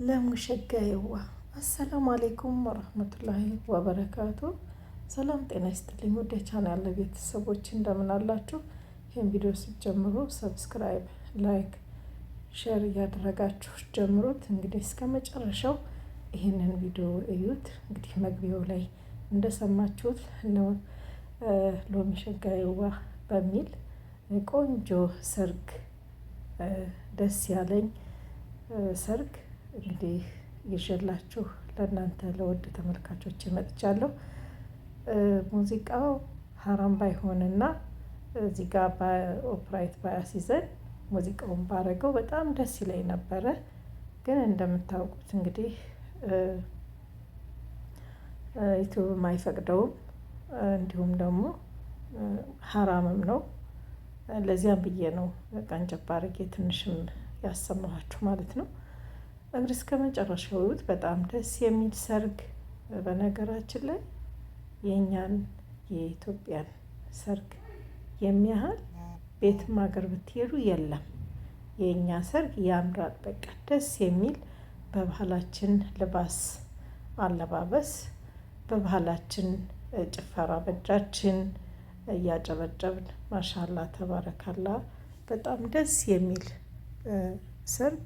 ለሙሸጋይዋ አሰላሙ አለይኩም ወራህመቱላሂ ወበረካቱ። ሰላም ጤና ይስጥልኝ ወደ ቻናል ቤተሰቦች እንደምን አላችሁ? ይህን ቪዲዮ ስትጀምሩ ሰብስክራይብ፣ ላይክ፣ ሼር እያደረጋችሁ ጀምሩት። እንግዲህ እስከ መጨረሻው ይህንን ቪዲዮ እዩት። እንግዲህ መግቢያው ላይ እንደሰማችሁት ሎሚ ሸጋይዋ በሚል ቆንጆ ሰርግ ደስ ያለኝ ሰርግ እንግዲህ ይዤላችሁ ለእናንተ ለውድ ተመልካቾች መጥቻለሁ። ሙዚቃው ሀራም ባይሆንና እዚህ ጋር በኦፕራይት ባያሲዘን ሙዚቃውን ባረገው በጣም ደስ ይለኝ ነበረ። ግን እንደምታውቁት እንግዲህ ዩቲዩብም አይፈቅደውም፣ እንዲሁም ደግሞ ሀራምም ነው። ለዚያም ብዬ ነው ቀንጨብ አድርጌ ትንሽም ያሰማኋችሁ ማለት ነው። እንግዲህ እስከ መጨረሻው እዩት። በጣም ደስ የሚል ሰርግ። በነገራችን ላይ የእኛን የኢትዮጵያን ሰርግ የሚያህል ቤትም ሀገር ብትሄዱ የለም። የእኛ ሰርግ ያምራል። በቃ ደስ የሚል በባህላችን ልባስ አለባበስ፣ በባህላችን ጭፈራ በእጃችን እያጨበጨብን ማሻላ ተባረካላ በጣም ደስ የሚል ሰርግ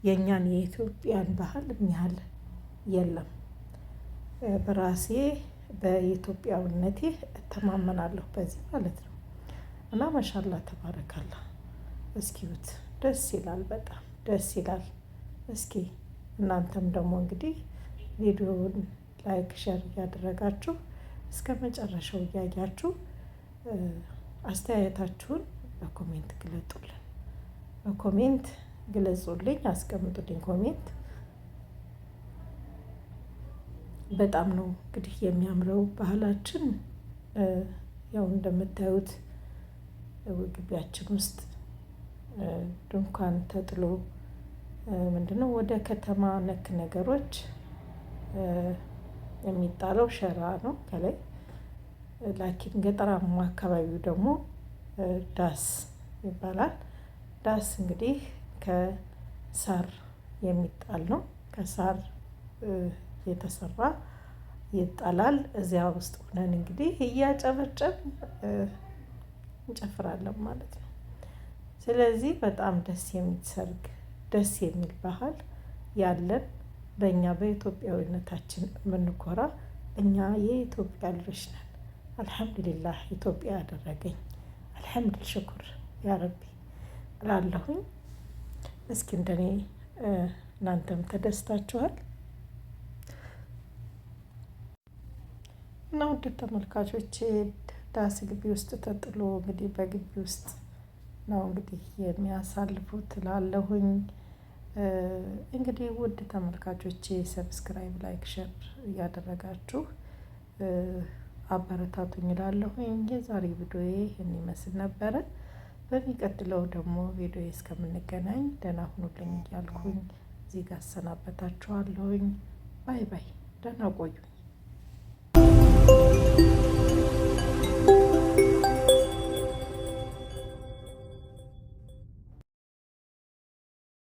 የእኛን የኢትዮጵያን ባህል የሚያህል የለም። በራሴ በኢትዮጵያዊነቴ እተማመናለሁ በዚህ ማለት ነው። እና ማሻላ ተባረካላ እስኪዩት፣ ደስ ይላል፣ በጣም ደስ ይላል። እስኪ እናንተም ደግሞ እንግዲህ ቪዲዮውን ላይክ ሸር እያደረጋችሁ እስከ መጨረሻው እያያችሁ አስተያየታችሁን በኮሜንት ግለጡልን፣ በኮሜንት ግለጹልኝ፣ አስቀምጡልኝ ኮሜንት። በጣም ነው እንግዲህ የሚያምረው ባህላችን። ያው እንደምታዩት ግቢያችን ውስጥ ድንኳን ተጥሎ ምንድነው ወደ ከተማ ነክ ነገሮች የሚጣለው ሸራ ነው ከላይ። ላኪን ገጠራማ አካባቢው ደግሞ ዳስ ይባላል። ዳስ እንግዲህ ከሳር የሚጣል ነው። ከሳር የተሰራ ይጣላል። እዚያ ውስጥ ሆነን እንግዲህ እያጨበጨብ እንጨፍራለን ማለት ነው። ስለዚህ በጣም ደስ የሚል ሰርግ፣ ደስ የሚል ባህል ያለን በእኛ በኢትዮጵያዊነታችን የምንኮራ እኛ የኢትዮጵያ ልጆች ነን። አልሐምዱሊላህ ኢትዮጵያ ያደረገኝ አልሐምዱል ሽኩር ያረቢ እላለሁኝ። እስኪ እንደኔ እናንተም ተደስታችኋል? እና ውድ ተመልካቾቼ ዳስ ግቢ ውስጥ ተጥሎ እንግዲህ በግቢ ውስጥ ነው እንግዲህ የሚያሳልፉት እላለሁኝ። እንግዲህ ውድ ተመልካቾቼ ሰብስክራይብ፣ ላይክ፣ ሼር እያደረጋችሁ አበረታቱኝ እላለሁኝ። የዛሬ ቪዲዮ ይህን ይመስል ነበረ። በሚቀጥለው ደግሞ ቪዲዮ እስከምንገናኝ ደህና ሁኑልኝ እያልኩኝ እዚህ ጋር አሰናበታችኋለሁኝ። ባይ ባይ፣ ደህና ቆዩ።